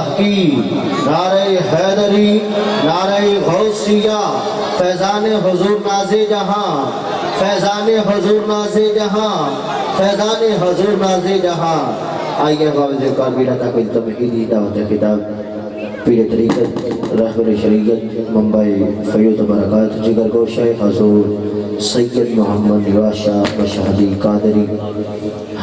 اللہ کی، نعرہ حیدری، نعرہ غوثیہ، فیضان حضور ناز جہاں، فیضان حضور ناز جہاں، فیضان حضور ناز جہاں۔ آئیے غوث کابینہ تک توحیدی دعوت خطاب پیر طریقت رہبر شریعت منبع فیض و برکات جگر گوشہ حضور سید محمد نواز شاہ مشہدی قادری،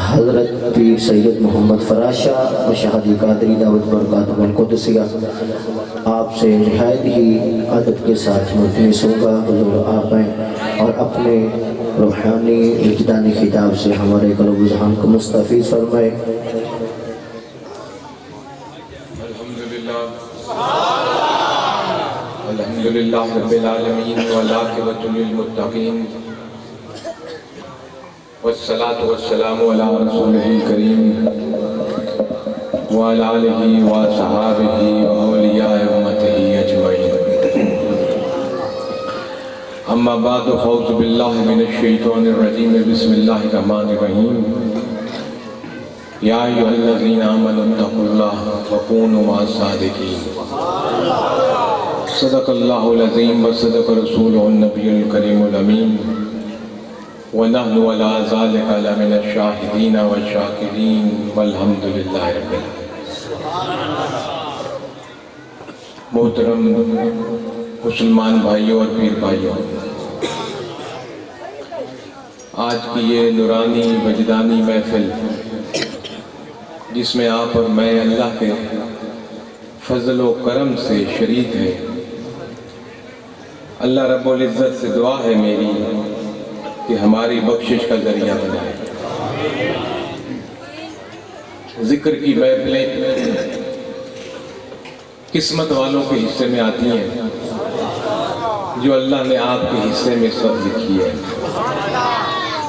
حضرت پیر سید محمد فراز شاہ مشہدی قادری دعوت برکات القدسیہ، آپ سے نہایت ہی ادب کے ساتھ ملتمس ہوگا حضور آپ ہیں اور اپنے روحانی وجدانی خطاب سے ہمارے قلب و ذہن کو مستفیض فرمائے۔ الحمدللہ رب العالمین والعاقبۃ للمتقین والصلاة والسلام علی رسولہ الکریم وعلی آلہ وصحابہ واولیاء امتہ اجمعین، اما بعد فاعوذ باللہ من الشیطان الرجیم، بسم اللہ الرحمن الرحیم۔ یا ایھا الذین آمنوا اتقوا اللہ وکونوا مع الصادقین۔ صدق اللہ العظیم وصدق رسولہ النبی الکریم الامین، ونحن علی ذلک لمن الشاہدین والشاکرین والحمدللہ رب العالمین۔ محترم مسلمان بھائیوں اور پیر بھائیوں، آج کی یہ نورانی وجدانی محفل جس میں آپ اور میں اللہ کے فضل و کرم سے شریک ہیں، اللہ رب العزت سے دعا ہے میری کہ ہماری بخشش کا ذریعہ بنائے۔ ذکر کی محفلیں قسمت والوں کے حصے میں آتی ہیں جو اللہ نے آپ کے حصے میں اس وقت لکھی ہے۔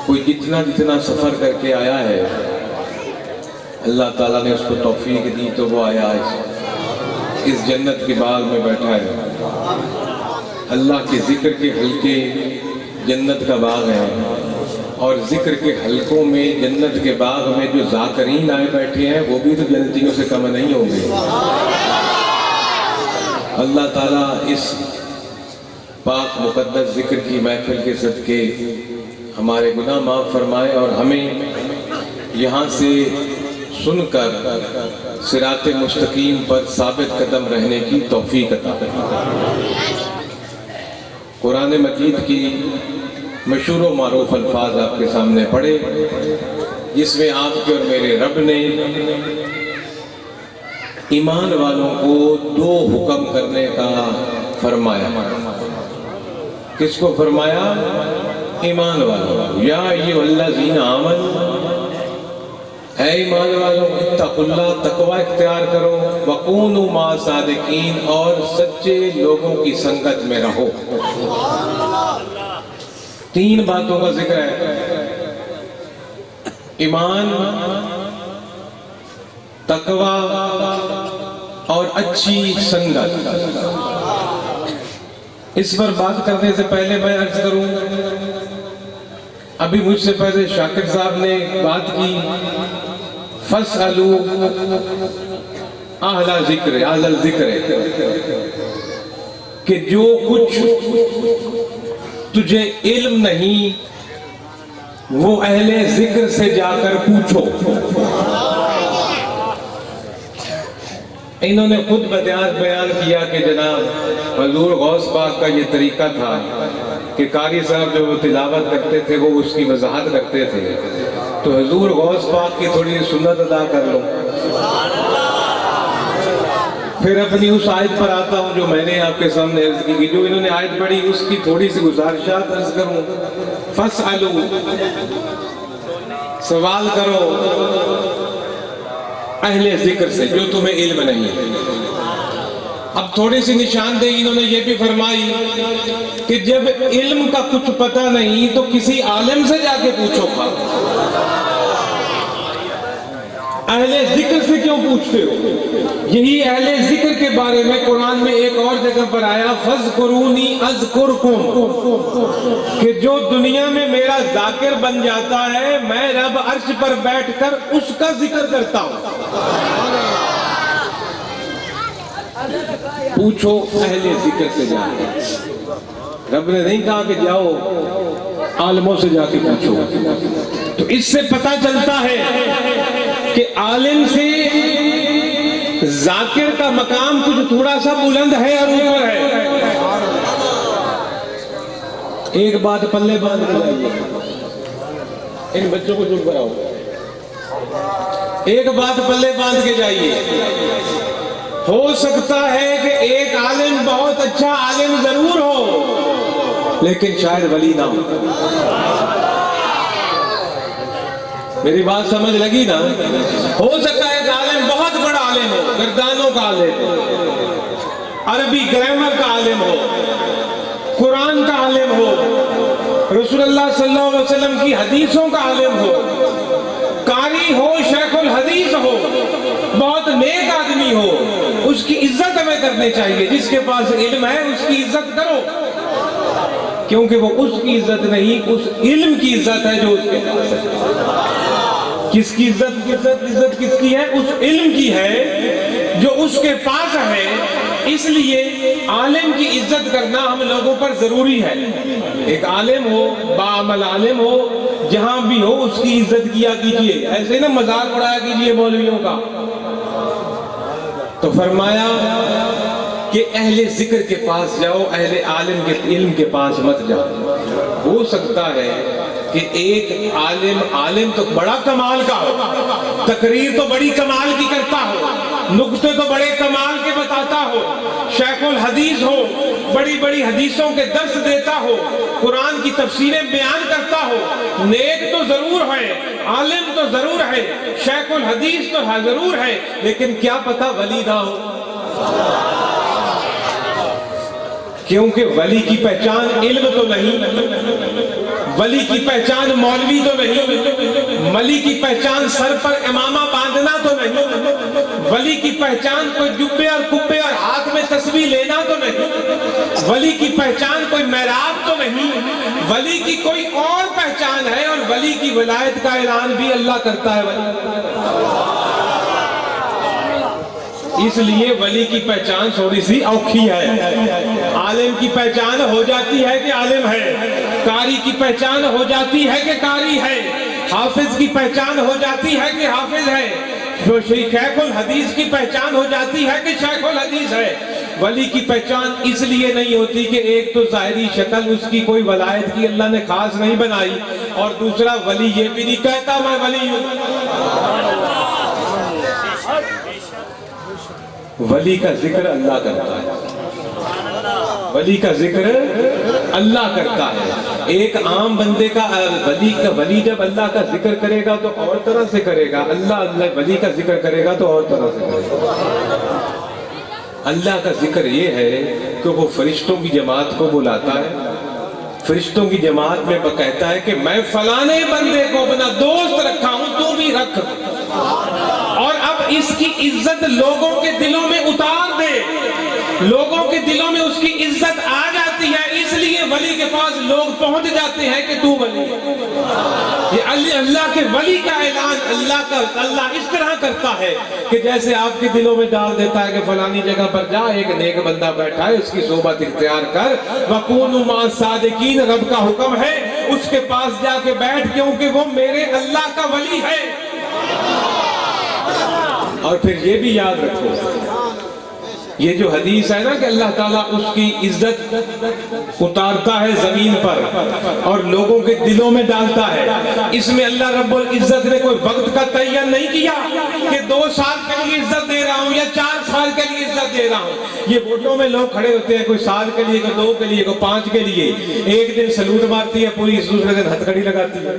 کوئی جتنا سفر کر کے آیا ہے، اللہ تعالیٰ نے اس کو توفیق دی تو وہ آیا اس جنت کے باغ میں بیٹھا ہے۔ اللہ کے ذکر کے حلقے جنت کا باغ ہے، اور ذکر کے حلقوں میں جنت کے باغ میں جو ذاکرین آئے بیٹھے ہیں وہ بھی تو جنتیوں سے کم نہیں ہوں گے۔ اللہ تعالیٰ اس پاک مقدس ذکر کی محفل کے صدقے ہمارے گناہ معاف فرمائے اور ہمیں یہاں سے سن کر صراط مستقیم پر ثابت قدم رہنے کی توفیق عطا فرمائے۔ قرآن مجید کی مشہور و معروف الفاظ آپ کے سامنے پڑھے، جس میں آپ کے اور میرے رب نے ایمان والوں کو دو حکم کرنے کا فرمایا۔ کس کو فرمایا؟ ایمان والوں۔ یا ایھا الذین آمنوا، اے ایمان والوں، اتقوا اللہ، تقوی اختیار کرو، وکونوا مع الصادقین، اور سچے لوگوں کی سنگت میں رہو۔ تین باتوں کا ذکر ہے: ایمان، تقوی اور اچھی سنگت۔ اس پر بات کرنے سے پہلے میں عرض کروں، ابھی مجھ سے پہلے شاکر صاحب نے بات کی، فَاسْأَلُوا اہل الذکر، کہ جو کچھ تجھے علم نہیں وہ اہل ذکر سے جا کر پوچھو۔ انہوں نے خود بیان کیا کہ جناب حضور غوث پاک کا یہ طریقہ تھا کہ قاری صاحب جو وہ تلاوت کرتے تھے وہ اس کی وضاحت کرتے تھے، تو حضور غوث پاک کی تھوڑی سنت ادا کر لو۔ پھر اپنی اس آیت پر آتا ہوں جو میں نے آپ کے سامنے عرض کی، جو انہوں نے آیت پڑھی اس کی تھوڑی سی گزارشات عرض کروں۔ فَاسْأَلُوا، سوال کرو اہل ذکر سے جو تمہیں علم نہیں۔ اب تھوڑی سی نشاندہی انہوں نے یہ بھی فرمائی کہ جب علم کا کچھ پتہ نہیں تو کسی عالم سے جا کے پوچھو گا، اہل ذکر سے کیوں پوچھتے ہو؟ یہی اہل ذکر کے بارے میں قرآن میں ایک اور جگہ پر آیا، فَاذْكُرُونِي أَذْكُرْكُمْ، کہ جو دنیا میں میرا ذاکر بن جاتا ہے میں رب عرش پر بیٹھ کر اس کا ذکر کرتا ہوں۔ پوچھو اہل ذکر سے جا کے. رب نے نہیں کہا کہ جاؤ عالموں سے جا کے پوچھو. تو اس سے پتہ چلتا ہے کہ عالم سے ذاکر کا مقام کچھ تھوڑا سا بلند ہے اور اوپر ہے. ایک بات پلے باندھ کے جائیے, ان بچوں کو چپ کراؤ. ایک بات پلے باندھ کے جائیے, ہو سکتا ہے کہ ایک عالم بہت اچھا عالم ضرور ہو لیکن شاید ولی نہ ہو. میری بات سمجھ لگی نا؟ ہو سکتا ہے کہ عالم بہت بڑا عالم ہو, گردانوں کا عالم ہو, عربی گرامر کا عالم ہو, قرآن کا عالم ہو, رسول اللہ صلی اللہ علیہ وسلم کی حدیثوں کا عالم ہو, قاری ہو, شیخ الحدیث ہو, بہت نیک آدمی ہو. اس کی عزت ہمیں کرنی چاہیے. جس کے پاس علم ہے اس کی عزت کرو, کیونکہ وہ اس کی عزت نہیں, اس علم کی عزت ہے جو اس کے پاس ہے. کس کی عزت کس کی ہے؟ اس علم کی ہے جو اس کے پاس ہے. اس لیے عالم کی عزت کرنا ہم لوگوں پر ضروری ہے. ایک عالم ہو, باعمل عالم ہو, جہاں بھی ہو اس کی عزت کیا کیجئے. ایسے نہ مذاق اڑایا کیجئے مولویوں کا. تو فرمایا کہ اہل ذکر کے پاس جاؤ, اہل عالم کے علم کے پاس مت جاؤ. ہو سکتا ہے کہ ایک عالم تو بڑا کمال کا ہو, تقریر تو بڑی کمال کی کرتا ہو, نکتے تو بڑے کمال کے بتاتا ہو, شیخ الحدیث ہو, بڑی بڑی حدیثوں کے درس دیتا ہو, قرآن کی تفسیریں بیان کرتا ہو. نیک تو ضرور ہے, عالم تو ضرور ہے, شیخ الحدیث تو ضرور ہے, لیکن کیا پتہ ولی نہ ہو. کیونکہ ولی کی پہچان علم تو نہیں, ولی کی پہچان مولوی تو نہیں, ولی کی پہچان سر پر امامہ باندھنا تو نہیں, ولی کی پہچان کوئی جبے اور کبے اور ہاتھ میں تسبیح لینا تو نہیں, ولی کی پہچان کوئی محراب تو نہیں, ولی کی کوئی اور پہچان ہے. اور ولی کی ولایت کا اعلان بھی اللہ کرتا ہے. اس لیے ولی کی پہچان تھوڑی سی اوکھی ہے. عالم کی پہچان ہو جاتی ہے کہ عالم ہے, قاری کی پہچان ہو جاتی ہے کہ قاری ہے, حافظ کی پہچان ہو جاتی ہے کہ حافظ ہے, شیخ الحدیث کی پہچان ہو جاتی ہے کہ شیخ الحدیث ہے. ولی کی پہچان اس لیے نہیں ہوتی کہ ایک تو ظاہری شکل اس کی کوئی ولایت کی اللہ نے خاص نہیں بنائی, اور دوسرا ولی یہ بھی نہیں کہتا میں ولی ہوں. ولی کا ذکر اللہ کرتا ہے, ولی کا ذکر اللہ کرتا ہے. ایک عام بندے کا ولی جب اللہ کا ذکر کرے گا تو اور طرح سے کرے گا, اللہ ولی کا ذکر کرے گا تو اور طرح سے کرے گا. اللہ کا ذکر یہ ہے کہ وہ فرشتوں کی جماعت کو بلاتا ہے, فرشتوں کی جماعت میں وہ کہتا ہے کہ میں فلانے بندے کو اپنا دوست رکھا ہوں, تو بھی رکھ, اور اب اس کی عزت لوگوں کے دلوں میں اتار دے, لوگوں کے دلوں میں اس کی عزت آ جاتی ہے. اس لیے ولی کے پاس لوگ پہنچ جاتے ہیں کہ تو ولی. یہ اللہ کے ولی کا اعلان اللہ اس طرح کرتا ہے کہ جیسے آپ کے دلوں میں ڈال دیتا ہے کہ فلانی جگہ پر جا, ایک نیک بندہ بیٹھا ہے, اس کی صحبت اختیار کر, وَكُونُوا مَعَ الصَّادِقِينَ, رب کا حکم ہے اس کے پاس جا کے بیٹھ, کیونکہ وہ میرے اللہ کا ولی ہے. اور پھر یہ بھی یاد رکھو, یہ جو حدیث ہے نا کہ اللہ تعالیٰ اس کی عزت اتارتا ہے زمین پر اور لوگوں کے دلوں میں ڈالتا ہے, اس میں اللہ رب العزت نے کوئی وقت کا تعین نہیں کیا کہ 2 سال کے لیے عزت دے رہا ہوں یا 4 سال کے لیے عزت دے رہا ہوں. یہ ووٹوں میں لوگ کھڑے ہوتے ہیں, کوئی سال کے لیے, کوئی 2 کے لیے, کوئی 5 کے لیے. ایک دن سلوٹ مارتی ہے پولیس, دوسرے دن ہتھکڑی لگاتی ہے,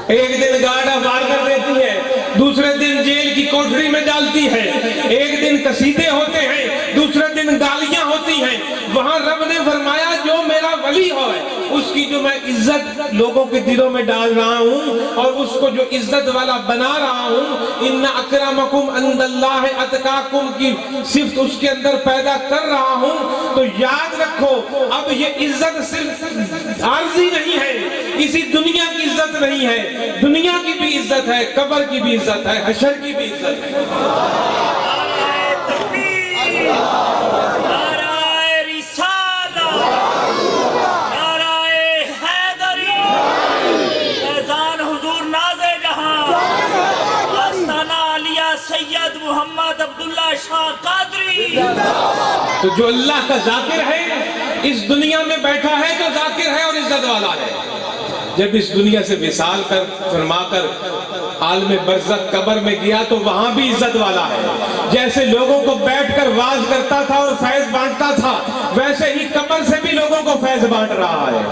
ایک دن گارڈ بار کر دیتی ہے, دوسرے دن جیل کی کوٹھری میں ڈالتی ہے, ایک دن قصیدے ہوتے ہیں, دوسرے دن گالیاں ہوتی ہیں. وہاں رب نے فرمایا جو میرا ولی ہو اس کی جو میں عزت لوگوں کے دلوں میں ڈال رہا ہوں اور اس کو جو عزت والا بنا رہا ہوں, ان اکرمکم عند اللہ اتقاکم کی صفت اس کے اندر پیدا کر رہا ہوں. تو یاد رکھو اب یہ عزت صرف عارضی نہیں ہے, کسی دنیا کی عزت نہیں ہے, دنیا کی بھی عزت ہے, قبر کی بھی عزت ہے, حشر کی بھی عزت ہے. محمد عبداللہ شاہ قادری. تو جو اللہ کا ذاکر ہے اس دنیا میں بیٹھا ہے تو ذاکر ہے اور عزت والا ہے. جب اس دنیا سے وصال کر فرما کر عالم برزخ قبر میں گیا تو وہاں بھی عزت والا ہے. جیسے لوگوں کو بیٹھ کر واز کرتا تھا اور فیض بانٹتا تھا ویسے ہی قبر سے بھی لوگوں کو فیض بانٹ رہا ہے.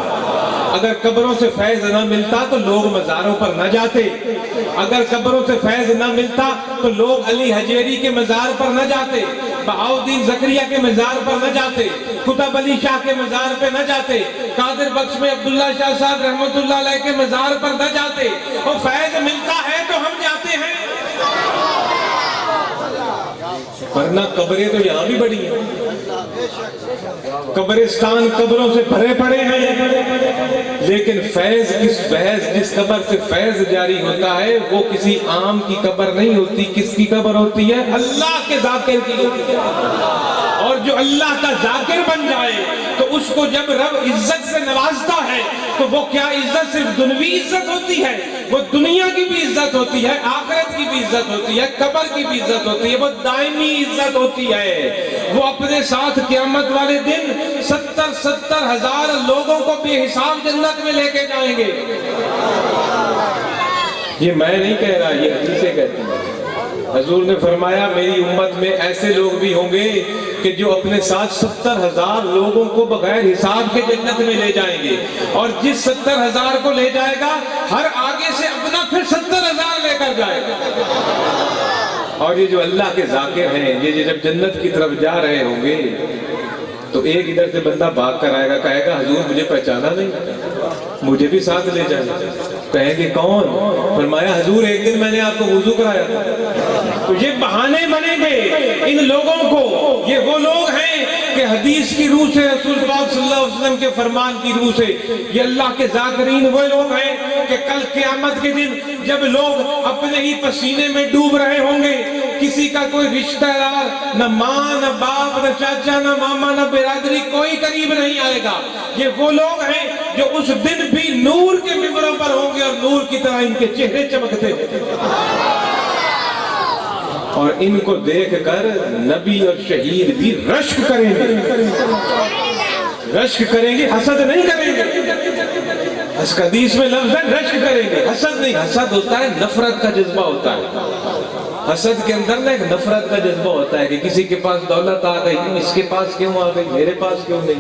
اگر قبروں سے فیض نہ ملتا تو لوگ مزاروں پر نہ جاتے. اگر قبروں سے فیض نہ ملتا تو لوگ علی حجیری کے مزار پر نہ جاتے, بہاؤالدین زکریا کے مزار پر نہ جاتے, قطب علی شاہ کے مزار پہ نہ جاتے, قادر بخش میں عبداللہ شاہ صاحب رحمت اللہ علیہ کے مزار پر نہ جاتے. اور فیض ملتا ہے تو ہم جاتے ہیں, ورنہ قبریں تو یہاں بھی بڑی ہیں. قبرستان قبروں سے بھرے پڑے ہیں, لیکن فیض جس قبر سے فیض جاری ہوتا ہے وہ کسی عام کی قبر نہیں ہوتی. کس کی قبر ہوتی ہے؟ اللہ کے ذاکر کی ہوتی ہے. اور جو اللہ کا ذاکر بن جائے تو اس کو جب رب عزت سے نوازتا ہے تو وہ کیا عزت صرف دنوی عزت ہوتی ہے, وہ دنیا کی بھی عزت ہوتی ہے, آخرت کی بھی عزت ہوتی ہے, قبر کی بھی عزت ہوتی ہے, وہ دائمی عزت ہوتی ہے. وہ اپنے ساتھ قیامت والے دن 70 ہزار لوگوں کو بے حساب جنت میں لے کے جائیں گے. یہ میں نہیں کہہ رہا, یہ حدیثیں کہتی ہیں. حضور نے فرمایا میری امت میں ایسے لوگ بھی ہوں گے کہ جو اپنے ساتھ 70 ہزار لوگوں کو بغیر حساب کے جنت میں لے جائیں گے, اور جس 70 ہزار کو لے جائے گا ہر آگے سے اپنا پھر 70 ہزار لے کر جائے گا. اور یہ جو اللہ کے ذاکر ہیں یہ جب جنت کی طرف جا رہے ہوں گے تو ایک ادھر سے بندہ بھاگ کر آئے گا, کہے گا حضور مجھے پہچانا نہیں, مجھے بھی ساتھ لے جائیں. کہیں گے کون؟ فرمایا حضور ایک دن میں نے آپ کو وضو کرایا تھا. تو یہ بہانے بنیں گے ان لوگوں کو. یہ وہ لوگ ہیں کہ حدیث کی روح سے, رسول پاک صلی اللہ علیہ وسلم کے فرمان کی روح سے, یہ اللہ کے ذاکرین وہ لوگ ہیں کہ کل قیامت کے دن جب لوگ اپنے ہی پسینے میں ڈوب رہے ہوں گے, کسی کا کوئی رشتہ دار, نہ ماں نہ باپ نہ چاچا نہ ماما نہ برادری, کوئی قریب نہیں آئے گا. یہ وہ لوگ ہیں جو اس دن بھی نور کے ممبروں پر ہوں گے اور نور کی طرح ان کے چہرے چمکتے ہیں. اور ان کو دیکھ کر نبی اور شہید بھی رشک کریں گے, رشک کریں گے, حسد نہیں کریں گے. حدیث میں لفظ ہے رشک کریں گے, حسد نہیں. حسد ہوتا ہے نفرت کا جذبہ ہوتا ہے. حسد کے اندر نا ایک نفرت کا جذبہ ہوتا ہے کہ کسی کے پاس دولت آ گئی, اس کے پاس کیوں آ گئی, میرے پاس کیوں نہیں.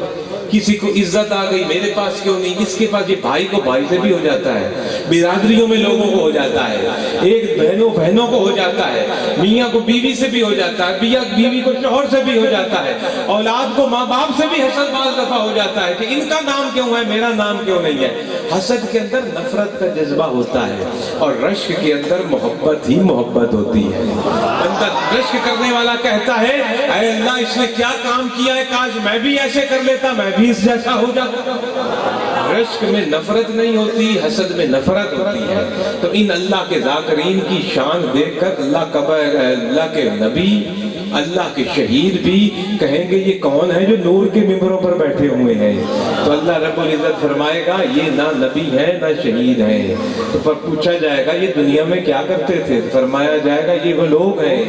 کسی کو عزت آ گئی, میرے پاس کیوں نہیں, اس کے پاس. یہ بھائی کو بھائی سے بھی ہو جاتا ہے, برادریوں میں لوگوں کو ہو جاتا ہے, ایک بہنوں کو ہو جاتا ہے, میاں کو بیوی سے بھی ہو جاتا ہے, بیوی کو شوہر سے بھی ہو جاتا ہے, اولاد کو ماں باپ سے بھی حسد بعض دفعہ ہو جاتا ہے کہ ان کا نام کیوں ہے, میرا نام کیوں نہیں ہے. حسد کے اندر نفرت کا جذبہ ہوتا ہے اور رشک کے اندر محبت ہی محبت ہوتی ہے. بندہ رشک کرنے والا کہتا ہے اے اللہ اس نے کیا کام کیا ہے, کاش میں بھی ایسے کر لیتا, میں بھی اس جیسا ہو جاتا. رشک میں نفرت نہیں ہوتی, حسد میں نفرت ہوتی ہے. تو ان اللہ کے ذاکرین کی شان دیکھ کر اللہ کے نبی, اللہ کے شہید بھی کہیں گے یہ کون ہے جو نور کے ممبروں پر بیٹھے ہوئے ہیں. تو اللہ رب العزت فرمائے گا یہ نہ نبی ہے نہ شہید ہیں. تو پر پوچھا جائے گا یہ دنیا میں کیا کرتے تھے؟ فرمایا جائے گا یہ وہ لوگ ہیں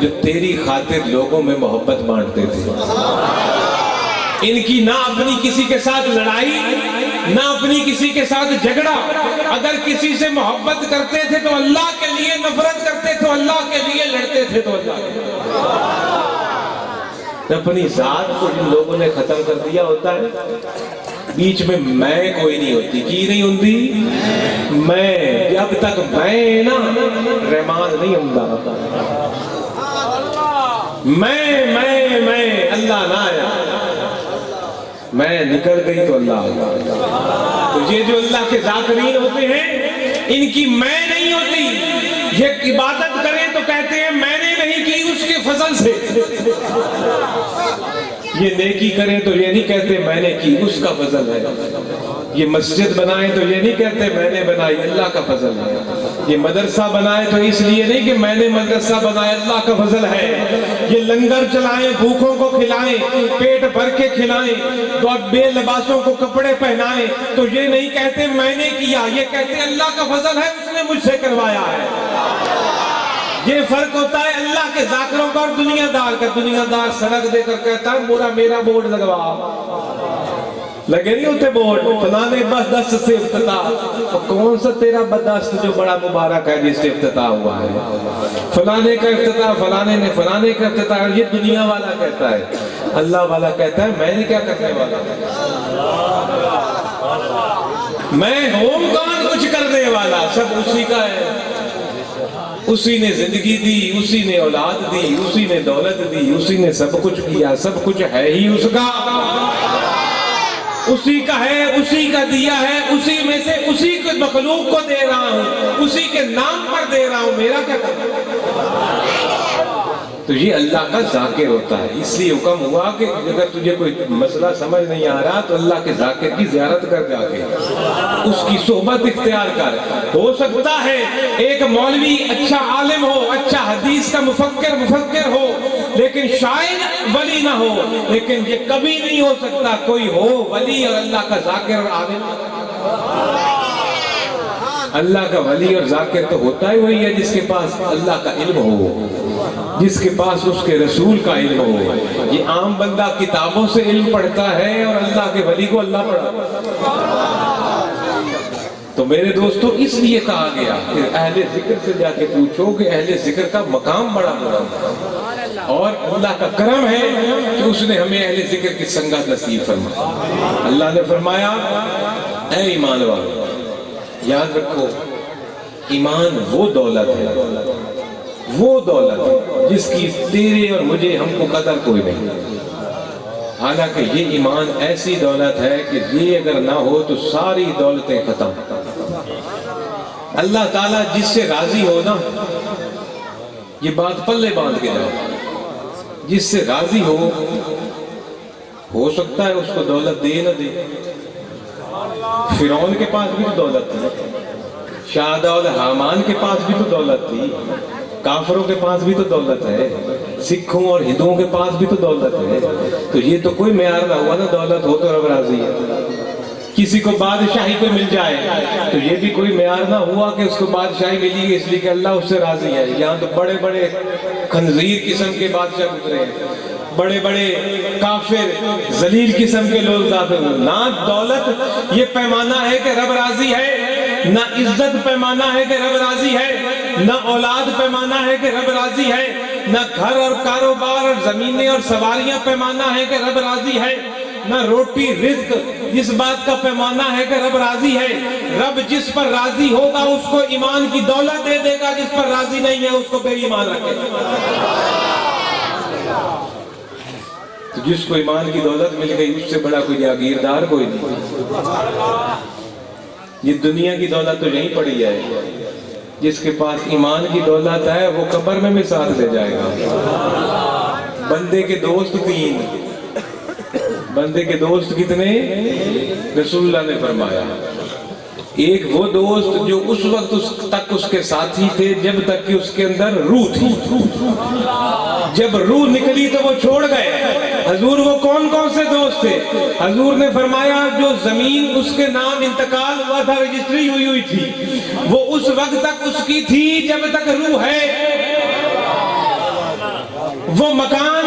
جو تیری خاطر لوگوں میں محبت بانٹتے تھے. ان کی نہ اپنی کسی کے ساتھ لڑائی, نہ اپنی کسی کے ساتھ جھگڑا. اگر کسی سے محبت کرتے تھے تو اللہ کے لیے, نفرت کرتے تو اللہ کے لیے, لڑتے تھے تو اللہ کے لیے. اپنی ذات کو جن لوگوں نے ختم کر دیا ہوتا ہے, بیچ میں کوئی نہیں ہوتی. کی نہیں ہوتی میں, جب تک میں نا رحمان نہیں ہوتا. میں اللہ نہ آیا, میں نکل گئی تو اللہ آیا. تو یہ جو اللہ کے ذاکرین ہوتے ہیں ان کی میں نہیں ہوتی. یہ عبادت کریں تو کہتے ہیں میں نے نہیں کی, اس کے فضل سے. یہ نیکی کریں تو یہ نہیں کہتے میں نے کی, اس کا فضل ہے. یہ مسجد بنائیں تو یہ نہیں کہتے میں نے بنائی, اللہ کا فضل ہے. یہ مدرسہ بنائے تو اس لیے نہیں کہ میں نے مدرسہ بنایا, اللہ کا فضل ہے. یہ لنگر چلائیں, بھوکوں کو کھلائیں, پیٹ بھر کے کھلائیں, تو اب بے لباسوں کو کپڑے پہنائیں تو یہ نہیں کہتے میں نے کیا, یہ کہتے اللہ کا فضل ہے, اس نے مجھ سے کروایا ہے. یہ فرق ہوتا ہے اللہ کے ذاکروں کا اور دنیا دار کا. دنیا دار سڑک دے کر کہتا ہے میرا بورڈ لگوا. لگے نہیں ہوتے بورڈ فلانے بدست سے افتتاح. کون سا تیرا بدست جو بڑا مبارک ہے جس سے افتتاح ہوا ہے؟ فلانے کا افتتاح فلانے نے فلانے کا افتتاح. یہ دنیا والا کہتا ہے. اللہ والا کہتا ہے میں نے کیا کرنے والا؟ میں ہوں کون کچھ کرنے والا؟ سب اسی کا ہے. اسی نے زندگی دی, اسی نے اولاد دی, اسی نے دولت دی, اسی نے سب کچھ کیا. سب کچھ ہے ہی اس کا, اسی کا ہے, اسی کا دیا ہے. اسی میں سے اسی کے مخلوق کو دے رہا ہوں, اسی کے نام پر دے رہا ہوں. میرا کیا کرنا؟ تو یہ اللہ کا ذاکر ہوتا ہے. اس لیے حکم ہوا کہ اگر تجھے کوئی مسئلہ سمجھ نہیں آ رہا تو اللہ کے ذاکر کی زیارت کر جا کے اس کی صحبت اختیار کر. ہو سکتا ہے ایک مولوی اچھا عالم ہو, اچھا حدیث کا مفکر ہو, لیکن شاید ولی نہ ہو. لیکن یہ کبھی نہیں ہو سکتا کوئی ہو ولی اور اللہ کا ذاکر اور عالم. اللہ کا ولی اور ذاکر تو ہوتا ہی وہی ہے جس کے پاس اللہ کا علم ہو, جس کے پاس اس کے رسول کا علم ہو. یہ عام بندہ کتابوں سے علم پڑھتا ہے اور اللہ کے ولی کو اللہ پڑھاتا. تو میرے دوستو اس لیے کہا گیا کہ اہل ذکر سے جا کے پوچھو کہ اہل ذکر کا مقام بڑا ہے اور اللہ کا کرم ہے کہ اس نے ہمیں اہل ذکر کی سنگت نصیب فرمایا. اللہ نے فرمایا اے ایمان والو یاد رکھو ایمان وہ دولت ہے جس کی تیرے اور مجھے ہم کو قدر کوئی نہیں. حالانکہ یہ ایمان ایسی دولت ہے کہ یہ اگر نہ ہو تو ساری دولتیں ختم. اللہ تعالیٰ جس سے راضی ہو نا, یہ بات پلے باندھ کے جاؤ, جس سے راضی ہو سکتا ہے اس کو دولت دے نہ دے. فرعون کے پاس بھی تو دولت تھی, شہداء حامان کے پاس بھی تو دولت تھی, کافروں کے پاس بھی تو دولت ہے, سکھوں اور ہندوؤں کے پاس بھی تو دولت ہے. تو یہ تو کوئی معیار نہ ہوا نا دولت ہو تو رب راضی ہے. کسی کو بادشاہی پہ مل جائے تو یہ بھی کوئی معیار نہ ہوا کہ اس کو بادشاہی ملی اس لیے کہ اللہ اس سے راضی ہے. یہاں تو بڑے بڑے خنزیر قسم کے بادشاہ گزرے ہیں, بڑے بڑے کافر ذلیل قسم کے لوگ داخل. نہ دولت یہ پیمانہ ہے کہ رب راضی ہے, نہ عزت پیمانہ ہے کہ رب راضی ہے, نہ اولاد پیمانہ ہے کہ رب راضی ہے, نہ گھر اور کاروبار اور زمینیں اور سواریاں پیمانہ ہے کہ رب راضی ہے, نہ روٹی رزق اس بات کا پیمانہ ہے کہ رب راضی ہے. رب جس پر راضی ہوگا اس کو ایمان کی دولت دے دے گا, جس پر راضی نہیں ہے اس کو بے ایمان رکھے گا. تو جس کو ایمان کی دولت مل گئی اس سے بڑا کوئی جاگیردار کوئی نہیں. یہ دنیا کی دولت تو یہیں پڑی ہے. جس کے پاس ایمان کی دولت ہے وہ قبر میں بھی ساتھ لے جائے گا. بندے کے دوست تین, بندے کے دوست کتنے؟ رسول اللہ نے فرمایا ایک وہ دوست جو اس وقت تک اس کے ساتھی تھے جب تک کہ اس کے اندر روح تھی, جب روح نکلی تو وہ چھوڑ گئے. حضور وہ کون کون سے دوست تھے؟ حضور نے فرمایا جو زمین اس کے نام انتقال ہوا تھا, رجسٹری ہوئی تھی, وہ اس وقت تک اس کی تھی جب تک روح ہے. وہ مکان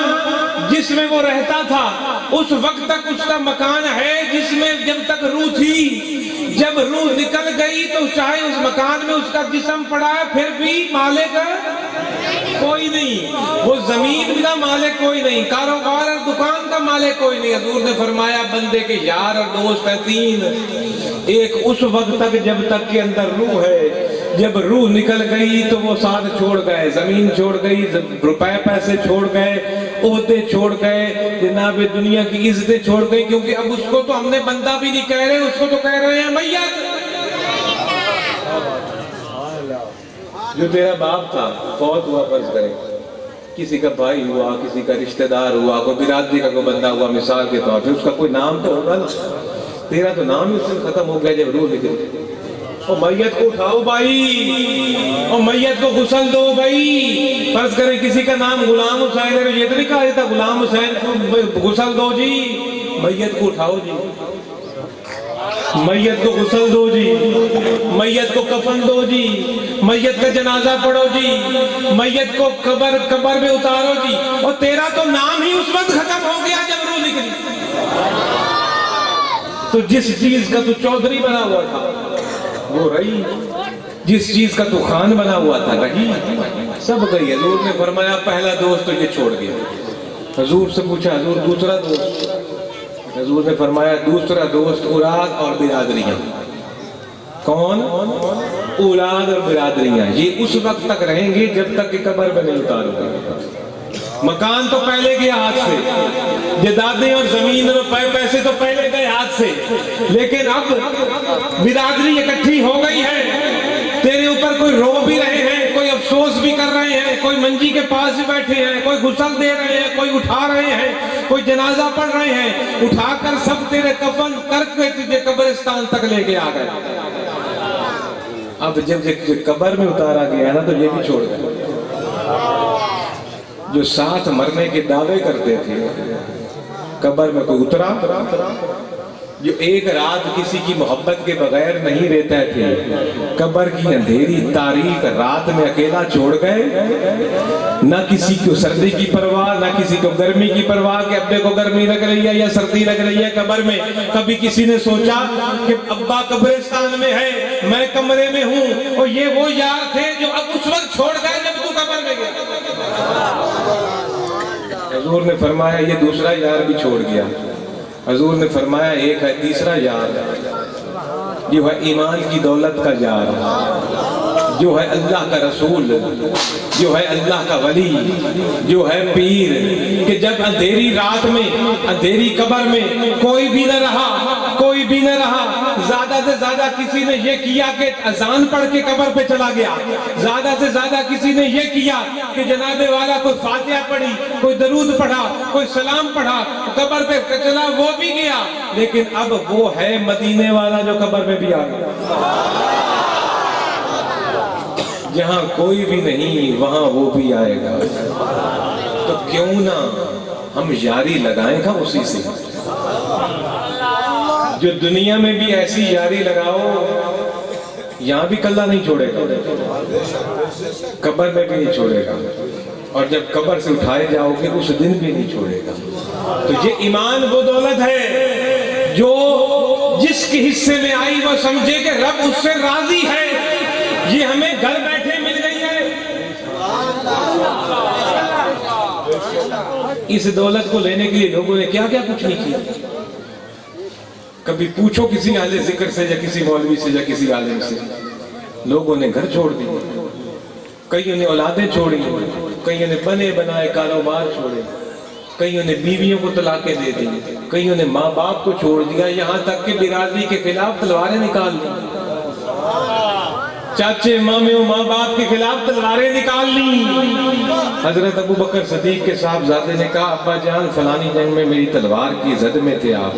جس میں وہ رہتا تھا اس وقت تک اس کا مکان ہے جس میں جب تک روح تھی. جب روح نکل گئی تو چاہے اس مکان میں اس کا جسم پڑا ہے پھر بھی مالک کوئی نہیں, وہ زمین کا مالک کوئی نہیں, کاروبار اور دکان کا مالک کوئی نہیں. حضور نے فرمایا بندے کے یار اور دوست ہیں تین, ایک اس وقت تک جب تک کے اندر روح ہے, جب روح نکل گئی تو وہ ساتھ چھوڑ گئے, زمین چھوڑ گئی, روپے پیسے چھوڑ گئے, عہدے چھوڑ گئے, جناب دنیا کی عزتیں چھوڑ گئی. کیونکہ اب اس کو تو ہم نے بندہ بھی نہیں کہہ رہے, اس کو تو کہہ رہے ہیں میت. جو تیرا باپ تھا فوت ہوا, فرض کرے کسی کا بھائی ہوا, کسی کا رشتہ دار ہوا, کوئی برادری کا کوئی بندہ ہوا مثال کے طور پہ, اس کا کوئی نام تو ہوگا نا. تیرا تو نام ہی اس دن ختم ہو گیا جب روح نکلی. اور میت کو اٹھاؤ بھائی, اور میت کو غسل دو بھائی. فرض کریں کسی کا نام غلام حسین ہے, یہ تو نہیں کہا جاتا غلام حسین کو غسل دو جی, میت کو اٹھاؤ جی. میت کو غسل دو جی، میت کو کفن دو جی، میت کا جنازہ پڑھو جی، میت کو قبر میں اتارو جی، اور تیرا تو نام ہی اس وقت ختم ہو گیا جب روح نکلی۔ تو جس چیز کا تو چودھری بنا ہوا تھا وہ رہی، جس چیز کا تو خان بنا ہوا تھا رہی، سب گئی۔ حضور نے فرمایا پہلا دوست تو یہ چھوڑ گیا۔ حضور سے پوچھا حضور دوسرا دوست؟ حضور نے فرمایا دوسرا دوست اولاد اور برادریاں۔ کون؟ اولاد اور برادریاں، یہ اس وقت تک رہیں گے جب تک کہ قبر میں نہیں اتارو گے۔ مکان تو پہلے گیا ہاتھ سے، جائیدادیں اور زمین اور پیسے تو پہلے گئے ہاتھ سے، لیکن اب برادری اکٹھی ہو گئی ہے، تیرے اوپر کوئی رو بھی رہے ہیں، کوئی افسوس بھی کر رہے ہیں، کوئی منجی کے پاس بھی بیٹھے ہیں، کوئی غسل دے رہے ہیں، کوئی اٹھا رہے ہیں، کوئی جنازہ پڑھ رہے ہیں، اٹھا کر سب تیرے کفن کر کے تجھے قبرستان تک لے کے آ گئے۔ اب جب قبر میں اتارا گیا نا تو یہ بھی چھوڑ گئے۔ جو ساتھ مرنے کے دعوے کرتے تھے، قبر میں کوئی اترا، جو ایک رات کسی کی محبت کے بغیر نہیں رہتے تھے، قبر کی اندھیری تاریک رات میں اکیلا چھوڑ گئے، نہ کسی کو سردی کی پرواہ، نہ کسی کو گرمی کی پرواہ کہ ابے کو گرمی لگ رہی ہے یا سردی لگ رہی ہے قبر میں۔ کبھی کسی نے سوچا کہ ابا قبرستان میں ہے، میں کمرے میں ہوں، اور یہ وہ یار تھے جو اب اس وقت چھوڑ گئے جب تو قبر میں گیا۔ حضور نے فرمایا یہ دوسرا یار بھی چھوڑ گیا۔ حضور نے فرمایا ایک ہے تیسرا یار، جو ہے ایمان کی دولت کا یار، جو ہے اللہ کا رسول، جو ہے اللہ کا ولی، جو ہے پیر، کہ جب اندھیری رات میں، اندھیری قبر میں کوئی بھی نہ رہا، کوئی بھی نہ رہا، زیادہ سے زیادہ کسی نے یہ کیا کہ اذان پڑھ کے قبر پہ چلا گیا، زیادہ سے زیادہ کسی نے یہ کیا کہ جناب والا کوئی فاتحہ پڑھی، کوئی درود پڑھا، کوئی سلام پڑھا، قبر پہ چلا وہ بھی گیا، لیکن اب وہ ہے مدینے والا جو قبر میں بھی آ گیا۔ جہاں کوئی بھی نہیں وہاں وہ بھی آئے گا، تو کیوں نہ ہم یاری لگائیں گا اسی سے۔ جو دنیا میں بھی ایسی یاری لگاؤ، یہاں بھی کلہ نہیں چھوڑے گا، قبر میں بھی نہیں چھوڑے گا، اور جب قبر سے اٹھائے جاؤ گے اس دن بھی نہیں چھوڑے گا۔ تو یہ ایمان وہ دولت ہے جو جس کے حصے میں آئی وہ سمجھے کہ رب اس سے راضی ہے، یہ ہمیں گھر بیٹھے مل گئی ہے۔ اس دولت کو لینے کے لیے لوگوں نے کیا کیا کچھ نہیں کیا۔ کبھی پوچھو کسی اہل ذکر سے یا کسی مولوی سے یا کسی عالم سے، لوگوں نے گھر چھوڑ دیے، کئیوں نے اولادیں چھوڑی، کئیوں نے بنے بنائے کاروبار چھوڑے، کئیوں نے بیویوں کو طلاقیں دے دی، کئیوں نے ماں باپ کو چھوڑ دیا، یہاں تک کہ برادری کے خلاف تلواریں نکال دی، چاچے مامیوں ماں باپ کے خلاف تلواریں نکال لی۔ حضرت ابو بکر صدیق کے صاحبزادے نے کہا ابا جان فلانی جنگ میں میری تلوار کی زد میں تھے آپ،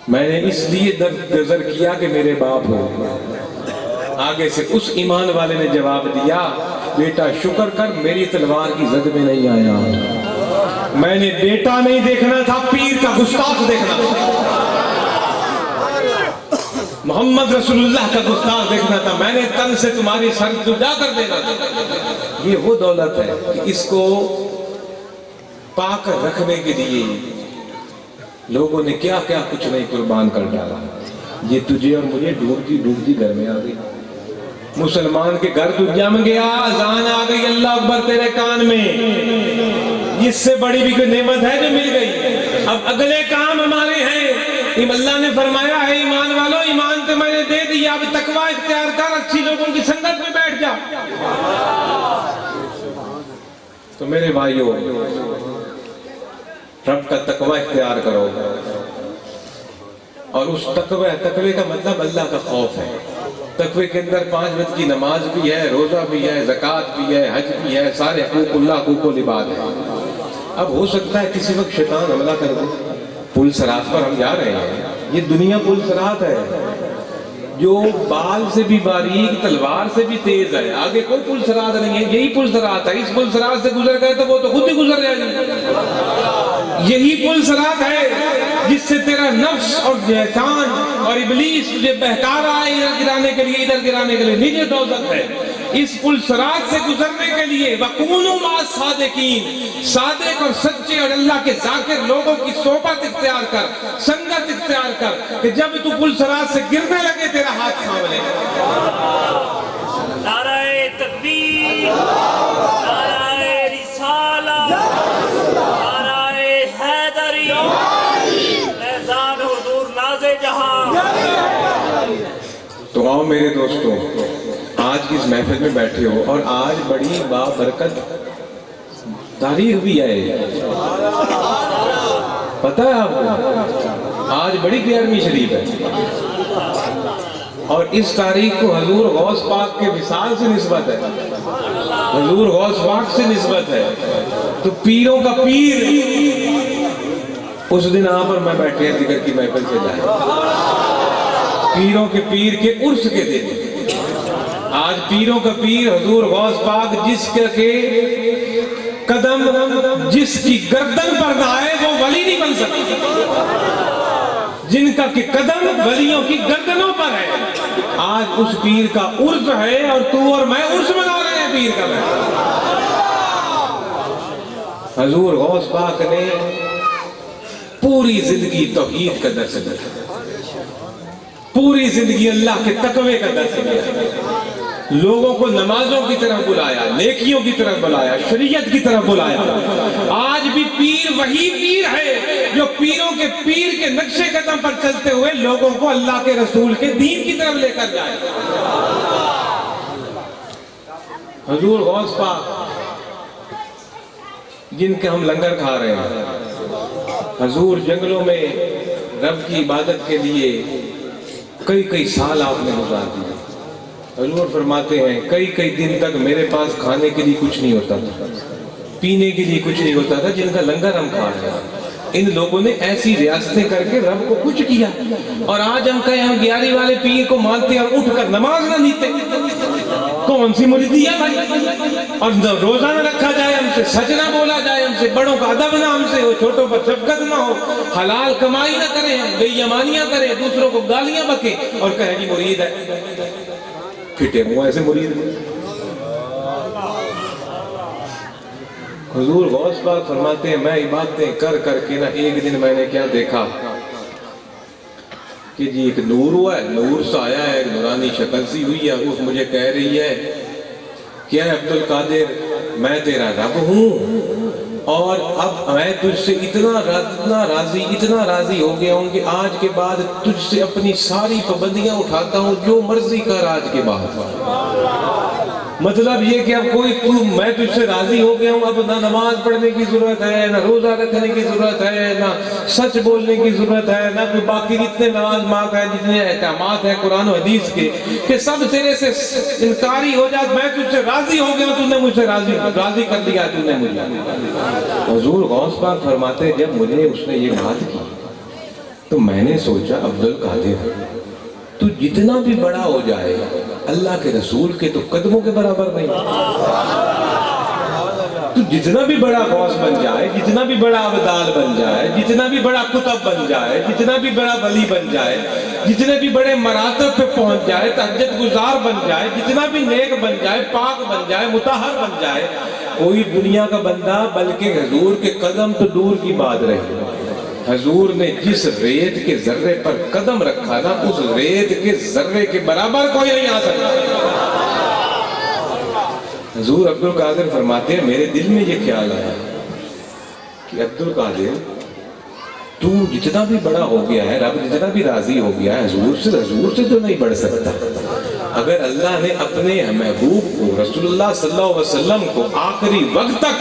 میں نے اس لیے درگزر کیا کہ میرے باپ ہو۔ آگے سے اس ایمان والے نے جواب دیا بیٹا شکر کر میری تلوار کی زد میں نہیں آیا، میں نے بیٹا نہیں دیکھنا تھا، پیر کا گستاخ دیکھنا تھا، محمد رسول اللہ کا گستاخ دیکھنا تھا، میں نے تن سے تمہاری سر جدا کر دینا تھا۔ یہ وہ دولت ہے کہ اس کو پاک رکھنے کے لیے لوگوں نے کیا کیا کچھ نہیں قربان کر ڈالا۔ یہ تجھے اور مجھے ڈھونڈتی ڈھونڈتی گھر میں آ گئی۔ مسلمان کے گھر تو جم گیا، اذان آ گئی اللہ اکبر تیرے کان میں، اس سے بڑی بھی کوئی نعمت ہے جو مل گئی۔ اب اگلے کام ہمارے ہیں۔ اللہ نے فرمایا ہے ایمان والو ایمان تو میں نے دے دیا، اب تقوی اختیار کر، اچھی لوگوں کی سنگت میں بیٹھ جا۔ تو میرے بھائیو رب کا تقوی اختیار کرو، اور اس تقوی کا مطلب اللہ کا خوف ہے۔ تقوی کے اندر 5 وقت کی نماز بھی ہے، روزہ بھی ہے، زکوٰۃ بھی ہے، حج بھی ہے، سارے حقوق اللہ حقوق العباد ہے۔ اب ہو سکتا ہے کسی وقت شیطان حملہ کر دے، پل صراط پر ہم جا رہے ہیں، یہ دنیا پل صراط ہے، جو بال سے بھی باریک تلوار سے بھی تیز ہے. آگے کوئی پل سرات نہیں ہے, یہی پل سرات ہے. اس پل سرات سے گزر گئے تو وہ تو خود ہی گزر جائے گی. یہی پل سرات ہے جس سے تیرا نفس اور شیطان اور ابلیس تجھے بہکا رہا ہے ادھر گرانے کے لیے, ادھر گرانے کے لیے. نیچے دوزخ ہے. اس پل صراط سے گزرنے کے لیے وَكُونُوا مَعَ الصَّادِقِينَ, صادق اور سچے اور اللہ کے ذاکر لوگوں کی صحبت اختیار کر, سنگت اختیار کر, کہ جب تو پل صراط سے گرنے لگے تیرا ہاتھ تھام لے. نعرہ تکبیر, نعرہ رسالہ, نعرہ حیدری, فیضان حضور ناز جہاں. تو آؤ میرے دوستوں, آج کی اس محفل میں بیٹھے ہو اور آج بڑی بابرکت تاریخ بھی ہے. پتہ ہے آپ کو آج بڑی 11ویں شریف ہے, اور اس تاریخ کو حضور غوث پاک کے وصال سے نسبت ہے, حضور غوث پاک سے نسبت ہے. تو پیروں کا پیر اس دن یہاں پر میں بیٹھے ذکر کی محفل سے جائے, پیروں کے پیر کے عرس کے دن. آج پیروں کا پیر حضور غوث پاک, جس کے قدم جس کی گردن پر نہ آئے وہ ولی نہیں بن سکتا, جن کا کہ قدم ولیوں کی گردنوں پر ہے. آج اس پیر کا عرس ہے اور تو اور میں عرس منا رہے ہیں پیر کا. حضور غوث پاک نے پوری زندگی توحید کا درس دیا, پوری زندگی اللہ کے تقوی کا درس دیا, لوگوں کو نمازوں کی طرف بلایا, نیکیوں کی طرف بلایا, شریعت کی طرف بلایا. آج بھی پیر وہی پیر ہے جو پیروں کے پیر کے نقشے قدم پر چلتے ہوئے لوگوں کو اللہ کے رسول کے دین کی طرف لے کر جائے. حضور غوث پاک جن کے ہم لنگر کھا رہے ہیں, حضور جنگلوں میں رب کی عبادت کے لیے کئی سال آپ نے گزار دیے. حضور فرماتے ہیں کئی دن تک میرے پاس کھانے کے لیے کچھ نہیں ہوتا تھا, پینے کے لیے کچھ نہیں ہوتا تھا, جن کا لنگر ہم کھا رہے ہیں. ان لوگوں نے ایسی ریاستیں کر کے رب کو کچھ کیا, اور آج ہم کہیں ہم گیاری والے پیر کو مانتے ہیں اور اٹھ کر نماز نہ لیتے. کون سی مریدی ہے بھائی؟ اور روزہ نہ رکھا جائے, ہم سے سچ نہ بولا جائے, ہم سے بڑوں کا ادب نہ ہم سے ہو, چھوٹوں پر شفقت نہ ہو, حلال کمائی نہ کریں, ہم بے ایمانیاں کریں, دوسروں کو گالیاں بکیں اور کہیں جی مرید ہے. پھٹے منہ ایسے مرید. حضور غوث پاک فرماتے ہیں میں عبادتیں کر کر کے نا ایک دن میں نے کیا دیکھا کہ جی ایک نور ہوا ہے, نور سا آیا ہے, ایک نورانی شکل سی ہوئی ہے, وہ مجھے کہہ رہی ہے کہ اے عبد القادر میں تیرا رب ہوں, اور اب میں تجھ سے اتنا راضی ہو گیا ہوں کہ آج کے بعد تجھ سے اپنی ساری پابندیاں اٹھاتا ہوں, جو مرضی کر آج کے بعد. مطلب یہ کہ اب میں تجھ سے راضی ہو گیا ہوں, اب نہ نماز پڑھنے کی ضرورت ہے, نہ روزہ رکھنے کی ضرورت ہے, نہ سچ بولنے کی ضرورت ہے, نہ کوئی باقی جتنے نماز مات ہیں, جتنے احکامات ہیں قرآن و حدیث کے, کہ سب تیرے سے انکاری ہو جائے. میں تجھ سے راضی ہو گیا, تو نے مجھ سے راضی کر دیا تو نے مجھے. حضور غوث پاک فرماتے جب مجھے اس نے یہ بات کی تو میں نے سوچا عبد القادر تو جتنا بھی بڑا ہو جائے اللہ کے رسول کے تو قدموں کے برابر نہیں. تو جتنا بھی بڑا غوث بن جائے, جتنا بھی بڑا عبدال بن جائے, جتنا بھی بڑا قطب بن جائے, جتنا بھی بڑا ولی بن جائے, جتنے بھی بڑے مراتب پہ پہنچ جائے, تہجد گزار بن جائے, جتنا بھی نیک بن جائے, پاک بن جائے, مطہر بن جائے, کوئی دنیا کا بندہ بلکہ حضور کے قدم تو دور کی بات رہی. حضور نے جس ریت کے ذرے پر قدم رکھا نا, اس ریت کے ذرے کے برابر کوئی نہیں آ سکتا. حضور عبد القادر فرماتے ہیں میرے دل میں یہ خیال آیا کہ عبد القادر تو جتنا بھی بڑا ہو گیا ہے, رب جتنا بھی راضی ہو گیا ہے, حضور سے تو نہیں بڑھ سکتا. اگر اللہ نے اپنے محبوب کو رسول اللہ صلی اللہ علیہ وسلم کو آخری وقت تک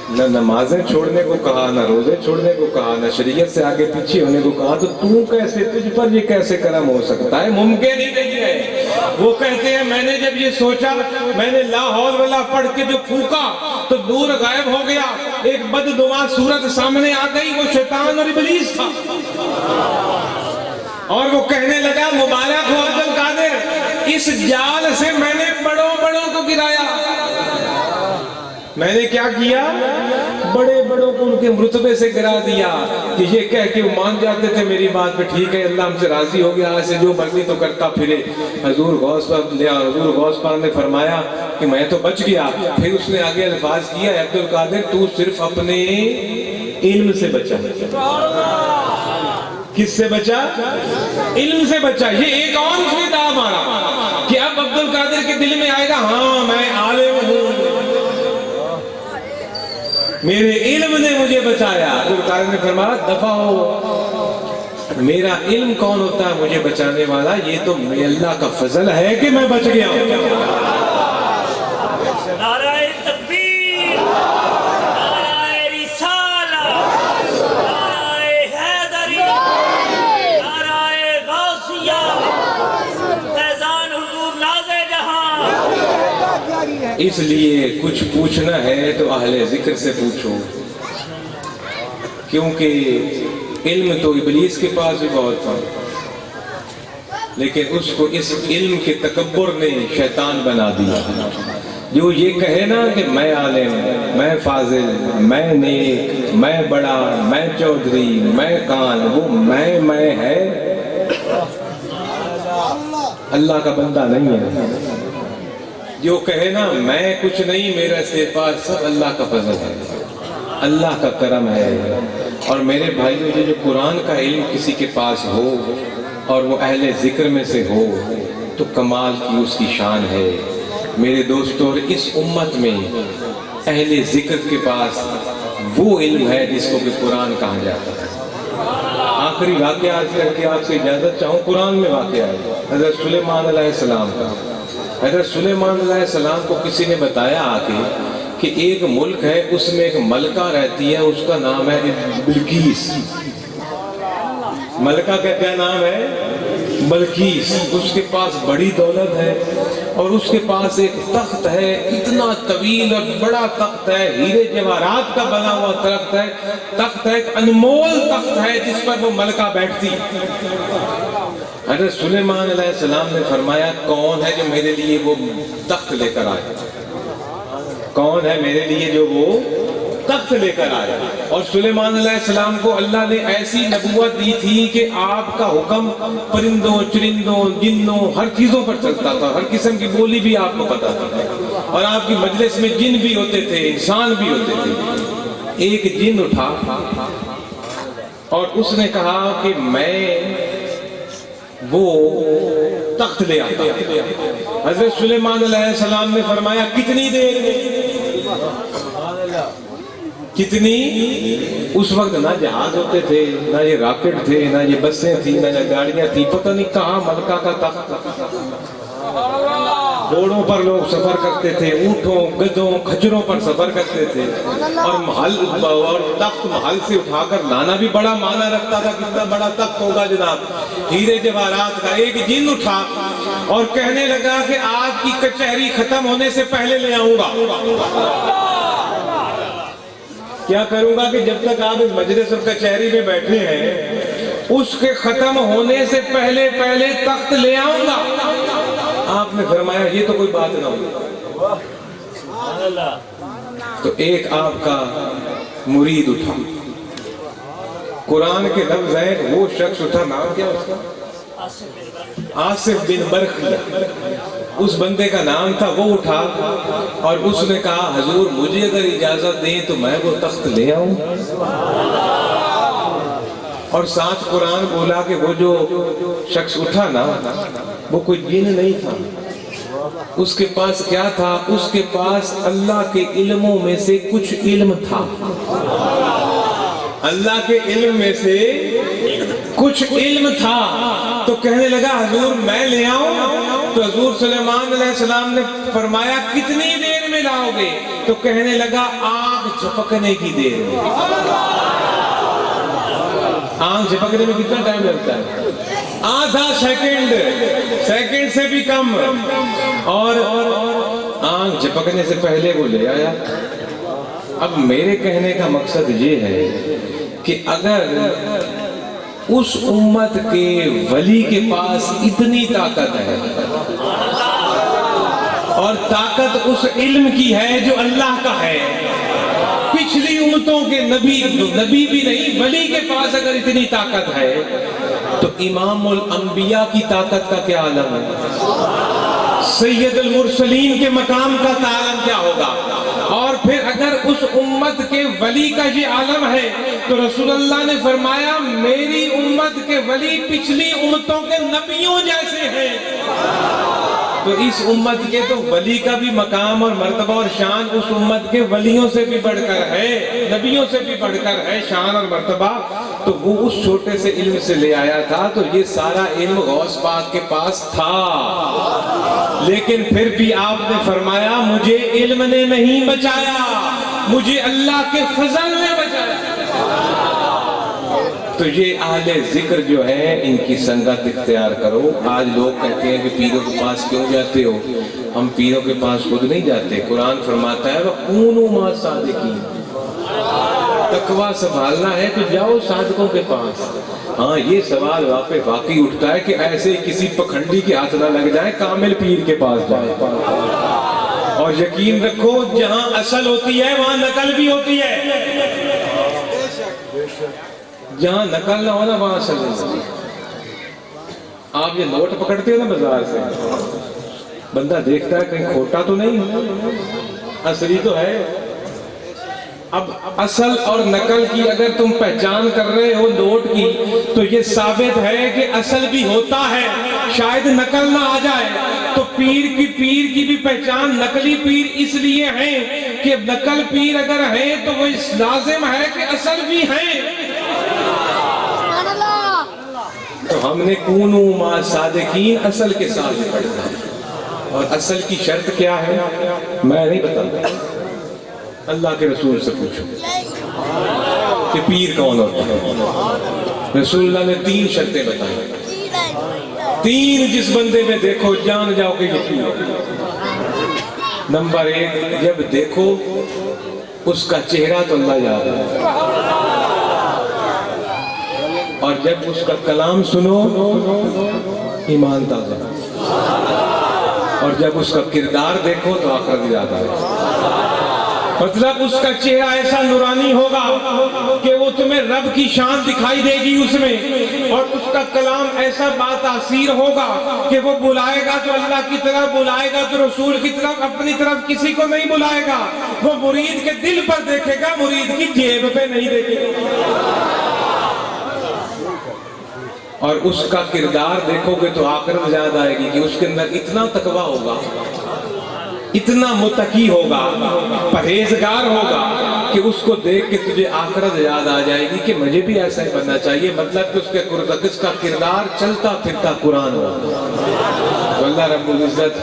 نہ نمازیں چھوڑنے کو کہا, نہ روزے چھوڑنے کو کہا, نہ شریعت سے آگے پیچھے ہونے کو کہا, تو کیسے تجھ پر یہ کیسے کرم ہو سکتا ہے؟ ممکن ہی نہیں ہے. وہ کہتے ہیں میں نے جب یہ سوچا, میں نے لا حول ولا پڑھ کے جو پھونکا تو نور غائب ہو گیا, ایک بدنما صورت سامنے آ گئی, وہ شیطان اور ابلیس تھا. اور وہ کہنے لگا مبارک ہو عبد القادر، اس جال سے میں نے بڑوں بڑوں کو گرایا۔ میں نے کیا کیا؟ بڑے بڑوں کو ان کے مرتبے سے گرا دیا کہ یہ کہہ کے وہ مان جاتے تھے میری بات پہ ٹھیک ہے اللہ ہم سے راضی ہو گیا، آج سے جو مرضی تو کرتا پھرے۔ حضور غوث پاک نے فرمایا کہ میں تو بچ گیا۔ پھر اس نے آگے الفاظ کیا عبد القادر تو صرف اپنے علم سے بچا۔ کس سے بچا؟ علم سے بچا۔ یہ ایک اور اس میں داغ مارا کہ اب عبد القادر کے دل میں آئے گا ہاں میں عالم ہوں، میرے علم نے مجھے بچایا۔ عبد القادر نے فرمایا دفع ہو، میرا علم کون ہوتا ہے مجھے بچانے والا؟ یہ تو اللہ کا فضل ہے کہ میں بچ گیا ہوں۔ نعرہ تکبیر، نعرہ رسالت، نعرہ حیدری، نعرہ غوثیہ، فیضان حضور ناز جہاں۔ اس لیے کچھ پوچھنا ہے تو اہل ذکر سے پوچھو، کیونکہ علم تو ابلیس کے پاس بھی بہت تھا، لیکن اس کو اس علم کے تکبر نے شیطان بنا دیا۔ جو یہ کہے نا کہ میں عالم، میں فاضل، میں نیک، میں بڑا، میں چودھری، میں کان، وہ میں ہے، اللہ کا بندہ نہیں ہے۔ جو کہے نا میں کچھ نہیں، میرا استغفار سب اللہ کا فضل ہے، اللہ کا کرم ہے۔ اور میرے بھائیوں جو قرآن کا علم کسی کے پاس ہو اور وہ اہل ذکر میں سے ہو تو کمال کی اس کی شان ہے۔ میرے دوستو، اور اس امت میں اہل ذکر کے پاس وہ علم ہے جس کو کہ قرآن کہا جاتا ہے۔ آخری واقعہ آج کر کے آپ سے اجازت چاہوں، قرآن میں واقعہ ہے حضرت سلیمان علیہ السلام کا۔ حضرت سلیمان علیہ السلام کو کسی نے بتایا آکے کہ ایک ملک ہے، اس میں ایک ملکہ رہتی ہے، اس کا نام ہے بلقیس۔ ملکہ کا کیا نام ہے؟ بلقیس۔ اس کے پاس بڑی دولت ہے اور اس کے پاس ایک تخت ہے، اتنا طویل اور بڑا تخت ہے، ہیرے جواہرات کا بنا ہوا تخت ہے، ایک انمول تخت ہے جس پر وہ ملکہ بیٹھتی۔ حضرت سلیمان علیہ السلام نے فرمایا کون ہے جو میرے لیے وہ تخت لے کر آئے؟ کون ہے میرے لیے جو وہ تخت لے کر آئے؟ اور سلیمان علیہ السلام کو اللہ نے ایسی نبوت دی تھی کہ آپ کا حکم پرندوں، چرندوں، جنوں، ہر چیزوں پر چلتا تھا، ہر قسم کی بولی بھی آپ کو پتا تھا، اور آپ کی مجلس میں جن بھی ہوتے تھے، انسان بھی ہوتے تھے۔ ایک جن اٹھا اور اس نے کہا کہ میں وہ تخت لے آتا۔ حضرت سلیمان علیہ السلام نے فرمایا کتنی دیر میں؟ کتنی؟ اس وقت نہ جہاز ہوتے تھے، نہ یہ راکٹ تھے، نہ یہ بسیں تھیں، نہ یہ گاڑیاں تھیں، پتہ نہیں کہاں ملکہ کا تخت۔ گھوڑوں پر لوگ سفر کرتے تھے، اونٹوں، گدھوں، کھچروں پر سفر کرتے تھے، اور تخت محل سے اٹھا کر لانا بھی بڑا معنی رکھتا تھا، کتنا بڑا تخت ہوگا جناب، ہیرے جواہرات کا۔ ایک جن اٹھا اور کہنے لگا کہ آپ کی کچہری ختم ہونے سے پہلے لے آؤں گا۔ کیا کروں گا کہ جب تک آپ اس مجلس اور کچہری میں بیٹھے ہیں اس کے ختم ہونے سے پہلے تخت لے آؤں گا۔ آپ نے فرمایا یہ تو کوئی بات نہ ہو۔ تو ایک آپ کا مرید اٹھا، قرآن کے لفظ ہیں، وہ شخص اٹھا، نام کیا اس کا؟ آصف بن برخیہ، اس بندے کا نام تھا۔ وہ اٹھا اور اس نے کہا حضور مجھے اگر اجازت دیں تو میں وہ تخت لے آؤں۔ اور ساتھ قرآن بولا کہ وہ جو شخص اٹھا نا وہ کوئی جن نہیں تھا، اس کے پاس کیا تھا؟ اس کے پاس اللہ کے علموں میں سے کچھ علم تھا، اللہ کے علم میں سے کچھ علم تھا۔ تو کہنے لگا حضور میں لے آؤں؟ تو حضور سلیمان علیہ السلام نے فرمایا کتنی دیر میں لاؤ گے؟ تو کہنے لگا آگ جھپکنے کی دیر میں۔ آنکھ جھپکنے میں کتنا ٹائم لگتا ہے؟ آدھا سیکنڈ سے بھی کم۔ اور آنکھ جھپکنے سے پہلے وہ لے آیا۔ اب میرے کہنے کا مقصد یہ ہے کہ اگر اس امت کے ولی کے پاس اتنی طاقت ہے، اور طاقت اس علم کی ہے جو اللہ کا ہے۔ پچھلی امتوں کے نبی بھی نہیں، ولی کے پاس اگر اتنی طاقت ہے تو امام الانبیاء کی طاقت کا کیا عالم ہے، سید المرسلین کے مقام کا عالم کیا ہوگا؟ اور پھر اگر اس امت کے ولی کا یہ عالم ہے تو رسول اللہ نے فرمایا میری امت کے ولی پچھلی امتوں کے نبیوں جیسے ہیں۔ تو اس امت کے تو ولی کا بھی مقام اور مرتبہ اور شان اس امت کے ولیوں سے بھی بڑھ کر ہے، نبیوں سے بھی بڑھ کر ہے شان اور مرتبہ۔ تو وہ اس چھوٹے سے علم سے لے آیا تھا، تو یہ سارا علم غوث پاک کے پاس تھا، لیکن پھر بھی آپ نے فرمایا مجھے علم نے نہیں بچایا، مجھے اللہ کے فضل نے بچایا۔ تو یہ اہل ذکر جو ہے ان کی سنگت اختیار کرو۔ آج لوگ کہتے ہیں کہ پیروں کے پاس کیوں جاتے ہو؟ ہم پیروں کے پاس خود نہیں جاتے، قرآن فرماتا ہے وَكُونُوا مَعَ الصَّادِقِينَ، تقویٰ سنبھالنا ہے تو جاؤ صادقوں کے پاس۔ ہاں یہ سوال واقعی اٹھتا ہے کہ ایسے کسی پکھنڈی کے ہاتھ نہ لگ جائے، کامل پیر کے پاس جائے۔ اور یقین رکھو جہاں اصل ہوتی ہے وہاں نقل بھی ہوتی ہے، جہاں نقل نہ ہونا وہاں اصل نہیں ہوتی۔ آپ یہ نوٹ پکڑتے ہو نا بازار سے، بندہ دیکھتا ہے کہیں کھوٹا تو نہیں، اصلی تو ہے۔ اب اصل اور نقل کی اگر تم پہچان کر رہے ہو نوٹ کی، تو یہ ثابت ہے کہ اصل بھی ہوتا ہے، شاید نقل نہ آ جائے۔ تو پیر کی بھی پہچان نقلی پیر اس لیے ہیں کہ نقل پیر اگر ہیں تو وہ لازم ہے کہ اصل بھی ہیں۔ تو ہم نے کونوا مع صادقین اصل کے ساتھ پڑھنا ہے، اور اصل کی شرط کیا ہے میں نہیں بتاتا، اللہ کے رسول سے پوچھو کہ پیر کون ہوتا ہے۔ رسول اللہ نے 3 شرطیں بتائیں، 3 جس بندے میں دیکھو جان جاؤ کہ یہ پیر ہے۔ نمبر 1، جب دیکھو اس کا چہرہ تو اللہ یاد ہے، اور جب اس کا کلام سنو ایمان تازہ، اور جب اس کا کردار دیکھو تو آخرت یاد آئے۔ مطلب اس کا چہرہ ایسا نورانی ہوگا کہ وہ تمہیں رب کی شان دکھائی دے گی اس میں، اور اس کا کلام ایسا باتاثیر ہوگا کہ وہ بلائے گا تو اللہ کی طرف بلائے گا، تو رسول کی طرف، اپنی طرف کسی کو نہیں بلائے گا۔ وہ مرید کے دل پر دیکھے گا، مرید کی جیب پہ نہیں دیکھے گا۔ اور اس کا کردار دیکھو گے تو آخرت یاد آئے گی کہ اس کے اندر اتنا تقویٰ ہوگا، اتنا متقی ہوگا، پرہیزگار ہوگا کہ اس کو دیکھ کے تجھے آخرت یاد آ جائے گی کہ مجھے بھی ایسا ہی بننا چاہیے۔ مطلب کہ اس کا کردار چلتا پھرتا قرآن ہوگا۔ تو اللہ رب العزت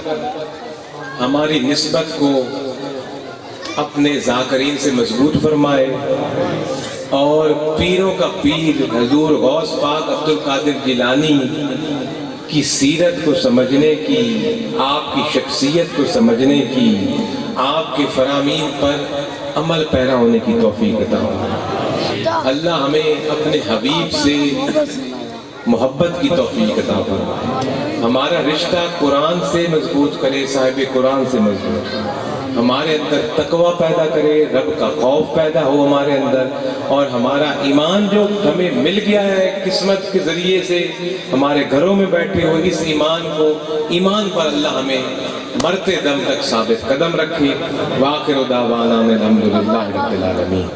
ہماری نسبت کو اپنے ذاکرین سے مضبوط فرمائے، اور پیروں کا پیر حضور غوث پاک عبد القادر جیلانی کی سیرت کو سمجھنے کی، آپ کی شخصیت کو سمجھنے کی، آپ کے فرامین پر عمل پیرا ہونے کی توفیق عطا فرمائے۔ اللہ ہمیں اپنے حبیب سے محبت کی توفیق عطا فرمائے، ہمارا رشتہ قرآن سے مضبوط کرے، صاحب قرآن سے مضبوط کرے، ہمارے اندر تقویٰ پیدا کرے، رب کا خوف پیدا ہو ہمارے اندر، اور ہمارا ایمان جو ہمیں مل گیا ہے قسمت کے ذریعے سے ہمارے گھروں میں بیٹھے ہو، اس ایمان کو، ایمان پر اللہ ہمیں مرتے دم تک ثابت قدم رکھے۔ وآخر دعوانا الحمدللہ رب العالمین۔